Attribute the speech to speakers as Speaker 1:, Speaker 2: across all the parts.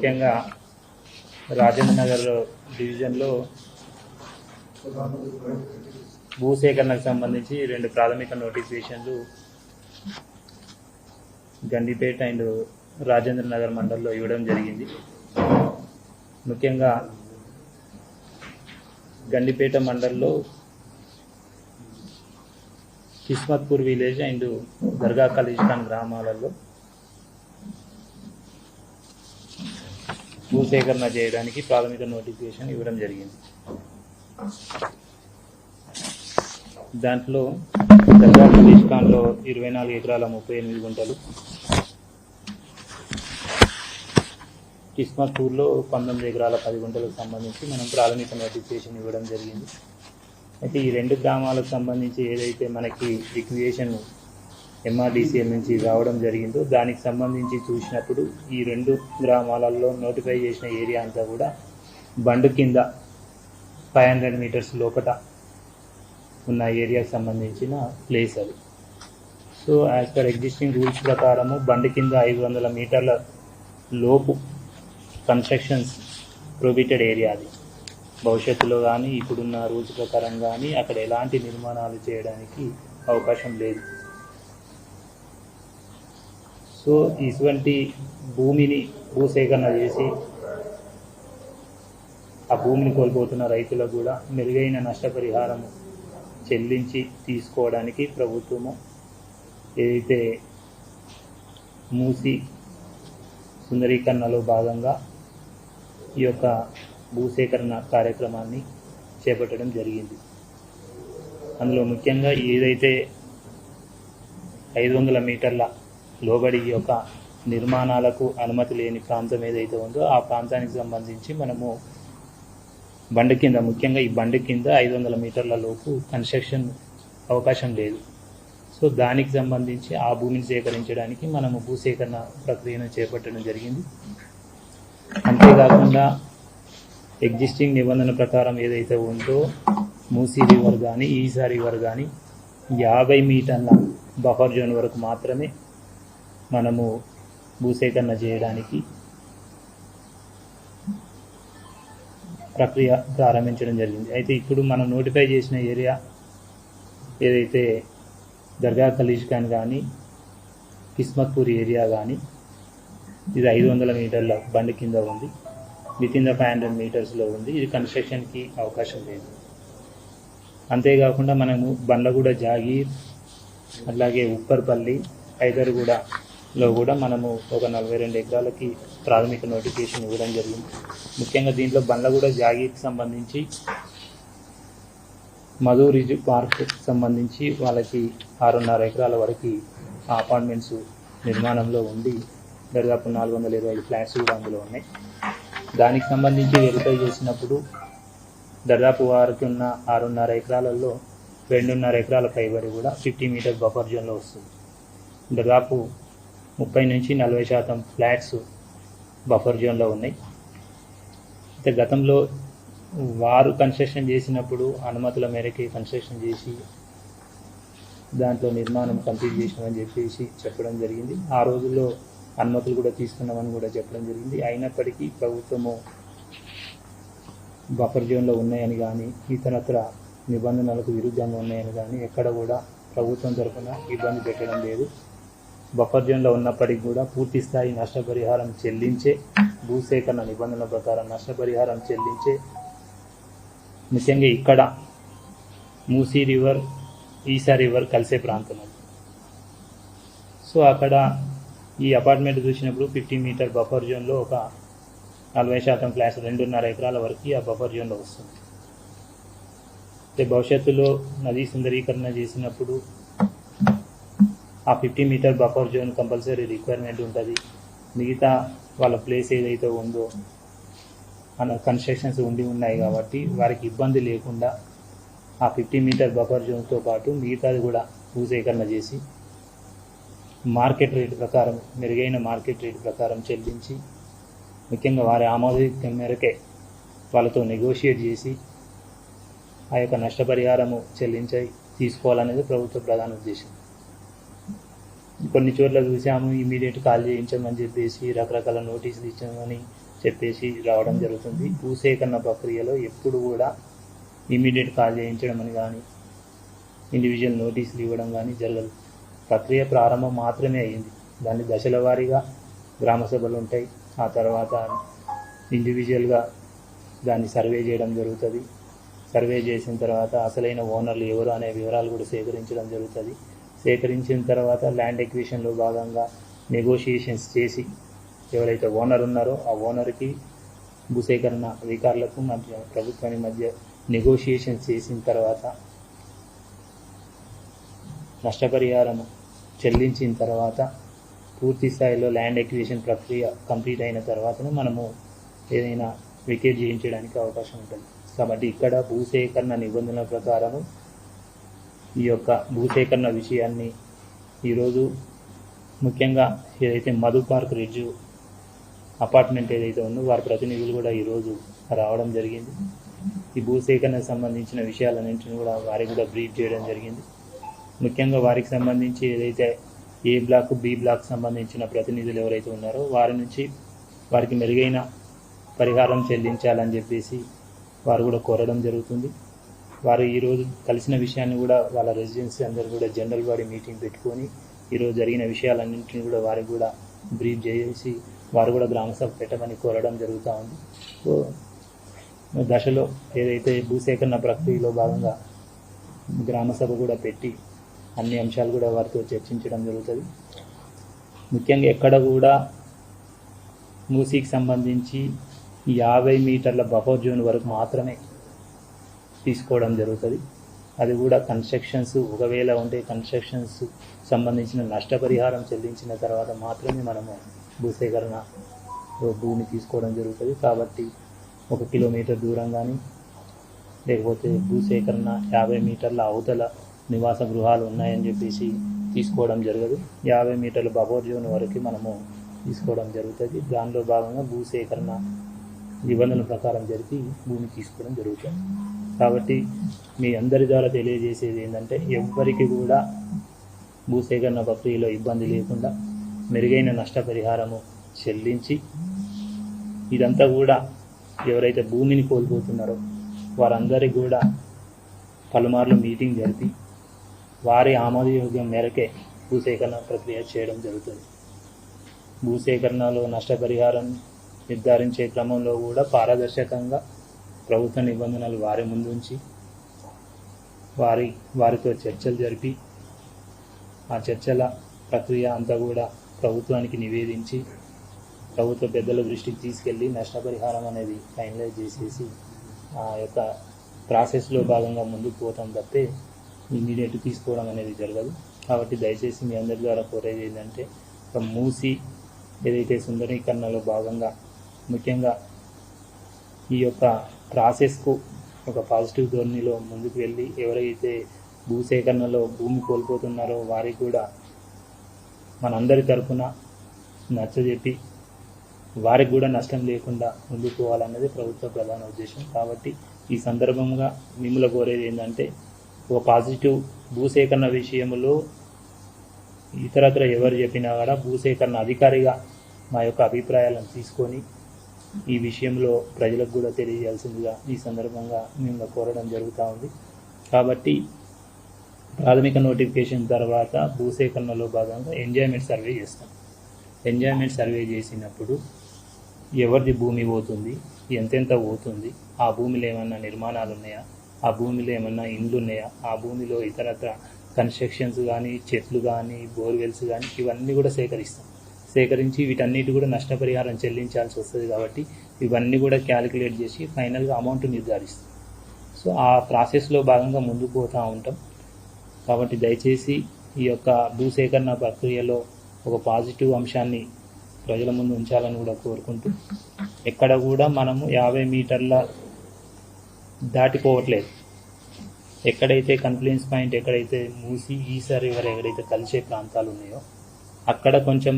Speaker 1: ముఖ్యంగా రాజేంద్ర నగర్ డివిజన్లో భూసేకరణకు సంబంధించి 2 ప్రాథమిక నోటిఫికేషన్లు గండిపేట అండ్ రాజేంద్ర నగర్ మండలంలో ఇవ్వడం జరిగింది. ముఖ్యంగా గండిపేట మండలంలో కిస్మత్పూర్ విలేజ్ అండ్ దర్గా ఖలీజ్ఖాన్ గ్రామాలలో భూసేకరణ చేయడానికి ప్రాథమిక నోటిఫికేషన్ ఇవ్వడం జరిగింది. దాంట్లో దర్గా ఖలీజ్ఖాన్లో 24 ఎకరాల 38 గుంటలు, కిస్మత్పూర్లో 19 ఎకరాల 10 గుంటలకు సంబంధించి మనం ప్రాథమిక నోటిఫికేషన్ ఇవ్వడం జరిగింది. అయితే ఈ 2 గ్రామాలకు సంబంధించి ఏదైతే మనకి రిక్వియేషన్ MRDCL నుంచి రావడం జరిగిందో దానికి సంబంధించి చూసినప్పుడు ఈ 2 గ్రామాలలో నోటిఫై చేసిన ఏరియా అంతా కూడా బండు కింద 500 మీటర్స్ లోపల ఉన్న ఏరియాకి సంబంధించిన ప్లేస్ అది. So as per existing rules ప్రకారము బండి కింద 500 మీటర్ల లోపు కన్స్ట్రక్షన్స్ ప్రొహిబిటెడ్ ఏరియా అది. భవిష్యత్తులో కానీ ఇప్పుడున్న రూల్స్ ప్రకారం కానీ అక్కడ ఎలాంటి నిర్మాణాలు చేయడానికి అవకాశం లేదు. సో ఇటువంటి భూమిని భూసేకరణ చేసి ఆ భూమిని కోల్పోతున్న రైతులకు కూడా మెరుగైన నష్టపరిహారం చెల్లించి తీసుకోవడానికి ప్రభుత్వము ఏదైతే మూసి సుందరీకరణలో భాగంగా ఈ యొక్క భూసేకరణ కార్యక్రమాన్ని చేపట్టడం జరిగింది. అందులో ముఖ్యంగా ఏదైతే 500 మీటర్ల లోబడి ఈ యొక్క నిర్మాణాలకు అనుమతి లేని ప్రాంతం ఏదైతే ఉందో ఆ ప్రాంతానికి సంబంధించి మనము బండి కింద, ముఖ్యంగా ఈ బండి కింద 500 మీటర్ల లోపు కన్స్ట్రక్షన్ అవకాశం లేదు. సో దానికి సంబంధించి ఆ భూమిని సేకరించడానికి మనము భూసేకరణ ప్రక్రియను చేపట్టడం జరిగింది. అంతేకాకుండా ఎగ్జిస్టింగ్ నిబంధన ప్రకారం ఏదైతే ఉందో మూసీ రివర్ కానీ ఈసా రివర్ కానీ 50 మీటర్ల బఫర్ జోన్ వరకు మాత్రమే మనము భూసేకరణ చేయడానికి ప్రక్రియ ప్రారంభించడం జరిగింది. అయితే ఇప్పుడు మనం నోటిఫై చేసిన ఏరియా ఏదైతే దర్గా ఖలీజ్ఖాన్ కానీ కిస్మత్పూర్ ఏరియా కానీ ఇది 500 మీటర్ల బండి కింద ఉంది, వితిన్ ద 500 మీటర్స్లో ఉంది. ఇది కన్స్ట్రక్షన్కి అవకాశం లేదు. అంతేకాకుండా మనము బండ్లగూడ జాగీర్ అలాగే ఉప్పర్పల్లి హైదర్గూడలో కూడా మనము ఒక 42 ఎకరాలకి ప్రాథమిక నోటిఫికేషన్ ఇవ్వడం జరిగింది. ముఖ్యంగా దీంట్లో బండ్లగూడ జాగీర్కి సంబంధించి మధు రిజ్ పార్క్ సంబంధించి వాళ్ళకి 6.5 ఎకరాల వరకు అపార్ట్మెంట్స్ నిర్మాణంలో ఉండి దాదాపు 425 ఫ్లాట్స్ కూడా అందులో ఉన్నాయి. దానికి సంబంధించి వెరిఫై చేసినప్పుడు దాదాపు వారికి ఉన్న 6.5 ఎకరాలలో 2.5 ఎకరాల పైబడి కూడా 50 మీటర్ బఫర్ జోన్లో వస్తుంది. దాదాపు 30 నుంచి 40% ఫ్లాట్స్ బఫర్ జోన్లో ఉన్నాయి. అయితే గతంలో వారు కన్స్ట్రక్షన్ చేసినప్పుడు అనుమతుల మేరకి కన్స్ట్రక్షన్ చేసి దాంట్లో నిర్మాణం కంప్లీట్ చేసినామని చెప్పేసి చెప్పడం జరిగింది. ఆ రోజుల్లో అనుమతులు కూడా తీసుకున్నామని కూడా చెప్పడం జరిగింది. అయినప్పటికీ ప్రభుత్వము బఫర్ జోన్లో ఉన్నాయని కానీ ఇతరత్ర నిబంధనలకు విరుద్ధంగా ఉన్నాయని కానీ ఎక్కడ కూడా ప్రభుత్వం తరఫున ఇబ్బంది పెట్టడం లేదు. బఫర్ జోన్లో ఉన్నప్పటికీ కూడా పూర్తి స్థాయి నష్టపరిహారం చెల్లించే, భూసేకరణ నిబంధనల ప్రకారం నష్టపరిహారం చెల్లించే, ముఖ్యంగా ఇక్కడ మూసీ రివర్ ఈసా రివర్ కలిసే ప్రాంతం అది. సో అక్కడ ఈ అపార్ట్మెంట్ చూసినప్పుడు 50 మీటర్ బఫర్ జోన్లో ఒక 40% ఫ్లాట్స్ 2.5 ఎకరాల వరకు ఆ బఫర్ జోన్లో వస్తుంది. అయితే భవిష్యత్తులో నదీ సుందరీకరణ చేసినప్పుడు ఆ 50 metre buffer zone compulsory requirement ఉంటుంది. మిగతా వాళ్ళ ప్లేస్ ఏదైతే ఉందో అన్న కన్స్ట్రక్షన్స్ ఉన్నాయి కాబట్టి వారికి ఇబ్బంది లేకుండా ఆ 50 మీటర్ బఫర్ జోన్తో పాటు మిగతాది కూడా భూసేకరణ చేసి మార్కెట్ రేట్ ప్రకారం, మెరుగైన మార్కెట్ రేట్ ప్రకారం చెల్లించి, ముఖ్యంగా వారి ఆమోదిత మేరకే వాళ్ళతో నెగోషియేట్ చేసి ఆ యొక్క నష్టపరిహారము చెల్లించి తీసుకోవాలనేది ప్రభుత్వ ప్రధాన ఉద్దేశం. కొన్ని చోట్ల చూసాము, ఇమీడియట్ కాల్ చేయించమని చెప్పేసి రకరకాల నోటీసులు ఇచ్చామని చెప్పేసి రావడం జరుగుతుంది. భూసేకరణ ప్రక్రియలో ఎప్పుడు కూడా ఇమీడియట్ కాల్ చేయించడం అని కానీ ఇండివిజువల్ నోటీసులు ఇవ్వడం కానీ జరగదు. ప్రక్రియ ప్రారంభం మాత్రమే అయ్యింది. దాన్ని దశల వారీగా గ్రామ సభలు ఉంటాయి. ఆ తర్వాత ఇండివిజువల్గా దాన్ని సర్వే చేయడం జరుగుతుంది. సర్వే చేసిన తర్వాత అసలైన ఓనర్లు ఎవరు అనే వివరాలు కూడా సేకరించడం జరుగుతుంది. సేకరించిన తర్వాత ల్యాండ్ ఎక్విజిషన్లో భాగంగా నెగోషియేషన్స్ చేసి ఎవరైతే ఓనర్ ఉన్నారో ఆ ఓనర్కి భూసేకరణ అధికారులకు మధ్య ప్రభుత్వానికి మధ్య నెగోషియేషన్స్ చేసిన తర్వాత నష్టపరిహారం చెల్లించిన తర్వాత పూర్తి స్థాయిలో ల్యాండ్ ఎక్విజిషన్ ప్రక్రియ కంప్లీట్ అయిన తర్వాతనే మనము ఏదైనా వికేట్ చేయించడానికి అవకాశం ఉంటుంది. కాబట్టి ఇక్కడ భూసేకరణ నిబంధనల ప్రకారము ఈ యొక్క భూసేకరణ విషయాన్ని ఈరోజు ముఖ్యంగా ఏదైతే మధు పార్క్ రిడ్జ్ అపార్ట్మెంట్ ఏదైతే ఉందో వారి ప్రతినిధులు కూడా ఈరోజు రావడం జరిగింది. ఈ భూసేకరణకు సంబంధించిన విషయాలన్నింటినీ కూడా వారికి కూడా బ్రీఫ్ చేయడం జరిగింది. ముఖ్యంగా వారికి సంబంధించి ఏదైతే ఏ బ్లాక్ బి బ్లాక్ సంబంధించిన ప్రతినిధులు ఎవరైతే ఉన్నారో వారి నుంచి వారికి మెరుగైన పరిహారం చెల్లించాలని చెప్పేసి వారు కూడా కోరడం జరుగుతుంది. వారు ఈరోజు కలిసిన విషయాన్ని కూడా వాళ్ళ రెసిడెన్సీ అందరూ కూడా జనరల్ బాడీ మీటింగ్ పెట్టుకొని ఈరోజు జరిగిన విషయాలన్నింటినీ కూడా వారికి కూడా బ్రీఫ్ చేసి వారు కూడా గ్రామ సభ పెట్టమని కోరడం జరుగుతూ ఉంది. సో దశలో ఏదైతే భూసేకరణ ప్రక్రియలో భాగంగా గ్రామ సభ కూడా పెట్టి అన్ని అంశాలు కూడా వారితో చర్చించడం జరుగుతుంది. ముఖ్యంగా ఎక్కడ కూడా మూసీకి సంబంధించి 50 మీటర్ల బఫర్ జోన్ వరకు మాత్రమే తీసుకోవడం జరుగుతుంది. అది కూడా కన్స్ట్రక్షన్స్ ఒకవేళ ఉంటే కన్స్ట్రక్షన్స్ సంబంధించిన నష్టపరిహారం చెల్లించిన తర్వాత మాత్రమే మనము భూసేకరణ భూమి తీసుకోవడం జరుగుతుంది. కాబట్టి 1 కిలోమీటర్ దూరం కానీ లేకపోతే భూసేకరణ 50 మీటర్ల అవతల నివాస గృహాలు ఉన్నాయని చెప్పేసి తీసుకోవడం జరగదు. 50 మీటర్ల బఫర్ జోన్ వరకు మనము తీసుకోవడం జరుగుతుంది. దానిలో భాగంగా భూసేకరణ నిబంధనల ప్రకారం జరిపి భూమి తీసుకోవడం జరుగుతుంది. కాబట్టి మీ అందరి ద్వారా తెలియజేసేది ఏంటంటే ఎవ్వరికి కూడా భూసేకరణ ప్రక్రియలో ఇబ్బంది లేకుండా మెరుగైన నష్టపరిహారము చెల్లించి ఇదంతా కూడా ఎవరైతే భూమిని కోల్పోతున్నారో వారందరికీ కూడా పలుమార్లు మీటింగ్ జరిపి వారి ఆమోదయోగ్యం మేరకే భూసేకరణ ప్రక్రియ చేయడం జరుగుతుంది. భూసేకరణలో నష్టపరిహారం నిర్ధారించే క్రమంలో కూడా పారదర్శకంగా ప్రభుత్వ నిబంధనలు వారి ముందు ఉంచి వారితో చర్చలు జరిపి ఆ చర్చల ప్రక్రియ అంతా కూడా ప్రభుత్వానికి నివేదించి ప్రభుత్వ పెద్దల దృష్టికి తీసుకెళ్ళి నష్టపరిహారం అనేది ఫైనలైజ్ చేసేసి ఆ యొక్క ప్రాసెస్లో భాగంగా ముందుకు పోతాం తప్పే ఇమీడియట్ తీసుకోవడం అనేది జరగదు. కాబట్టి దయచేసి మీ అందరి ద్వారా కోరేది ఏంటంటే ఒక మూసి ఏదైతే సుందరీకరణలో భాగంగా ముఖ్యంగా ఈ యొక్క ప్రాసెస్కు ఒక పాజిటివ్ ధోరణిలో ముందుకు వెళ్ళి ఎవరైతే భూసేకరణలో భూమి కోల్పోతున్నారో వారికి కూడా మనందరి తరఫున నచ్చజెప్పి వారికి కూడా నష్టం లేకుండా ముందుకు పోవాలన్నది ప్రభుత్వ ప్రధాన ఉద్దేశం. కాబట్టి ఈ సందర్భంగా మిమ్మల్ని కోరేది ఏంటంటే ఒక పాజిటివ్ భూసేకరణ విషయంలో ఇతరత్ర ఎవరు చెప్పినా కూడా భూసేకరణ అధికారిగా మా యొక్క అభిప్రాయాలను తీసుకొని ఈ విషయంలో ప్రజలకు కూడా తెలియజేయాల్సిందిగా ఈ సందర్భంగా మేము కోరడం జరుగుతూ ఉంది. కాబట్టి ప్రాథమిక నోటిఫికేషన్ తర్వాత భూసేకరణలో భాగంగా ఎంజాయ్మెంట్ సర్వే చేస్తాం. ఎంజాయ్మెంట్ సర్వే చేసినప్పుడు ఎవరిది భూమి పోతుంది, ఎంతెంత పోతుంది, ఆ భూమిలో ఏమన్నా నిర్మాణాలు ఉన్నాయా, ఆ భూమిలో ఏమన్నా ఇండ్లు ఉన్నాయా, ఆ భూమిలో ఇతరత్ర కన్స్ట్రక్షన్స్ కానీ చెట్లు కానీ బోర్వెల్స్ కానీ ఇవన్నీ కూడా సేకరించి వీటన్నిటి కూడా నష్టపరిహారం చెల్లించాల్సి వస్తుంది. కాబట్టి ఇవన్నీ కూడా క్యాలిక్యులేట్ చేసి ఫైనల్గా అమౌంట్ నిర్ధారిస్తాం. సో ఆ ప్రాసెస్లో భాగంగా ముందుకు పోతూ ఉంటాం. కాబట్టి దయచేసి ఈ యొక్క భూసేకరణ ప్రక్రియలో ఒక పాజిటివ్ అంశాన్ని ప్రజల ముందు ఉంచాలని కూడా కోరుకుంటూ ఎక్కడ కూడా మనము 50 మీటర్ల దాటిపోవట్లేదు. ఎక్కడైతే కన్ఫ్లుయెన్స్ పాయింట్ ఎక్కడైతే మూసి ఈసారి రివర్ ఎక్కడైతే కలిసే ప్రాంతాలు ఉన్నాయో అక్కడ కొంచెం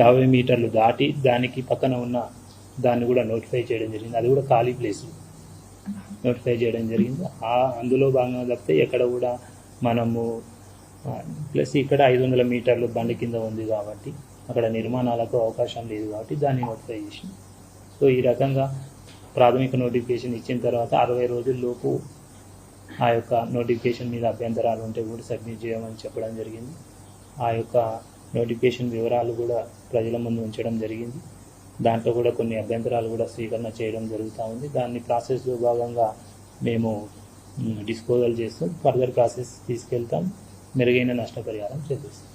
Speaker 1: 50 మీటర్లు దాటి దానికి పక్కన ఉన్న దాన్ని కూడా నోటిఫై చేయడం జరిగింది. అది కూడా ఖాళీ ప్లేస్ నోటిఫై చేయడం జరిగింది. అందులో భాగంగా తప్పితే ఎక్కడ కూడా మనము ప్లస్ ఇక్కడ 500 మీటర్లు బండి కింద ఉంది కాబట్టి అక్కడ నిర్మాణాలకు అవకాశం లేదు కాబట్టి దాన్ని నోటిఫై చేసి సో ఈ రకంగా ప్రాథమిక నోటిఫికేషన్ ఇచ్చిన తర్వాత 60 రోజుల్లోపు ఆ యొక్క నోటిఫికేషన్ మీద అభ్యంతరాలు ఉంటే కూడా సబ్మిట్ చేయమని చెప్పడం జరిగింది. ఆ యొక్క నోటిఫికేషన్ వివరాలు కూడా ప్రజల ముందు ఉంచడం జరిగింది. దాంట్లో కూడా కొన్ని అభ్యంతరాలు కూడా స్వీకరణ చేయడం జరుగుతూ ఉంది. దాన్ని ప్రాసెస్లో భాగంగా మేము డిస్పోజల్ చేస్తూ ఫర్దర్ ప్రాసెస్ తీసుకెళ్తాం, మెరుగైన నష్టపరిహారం చెల్లిస్తాం.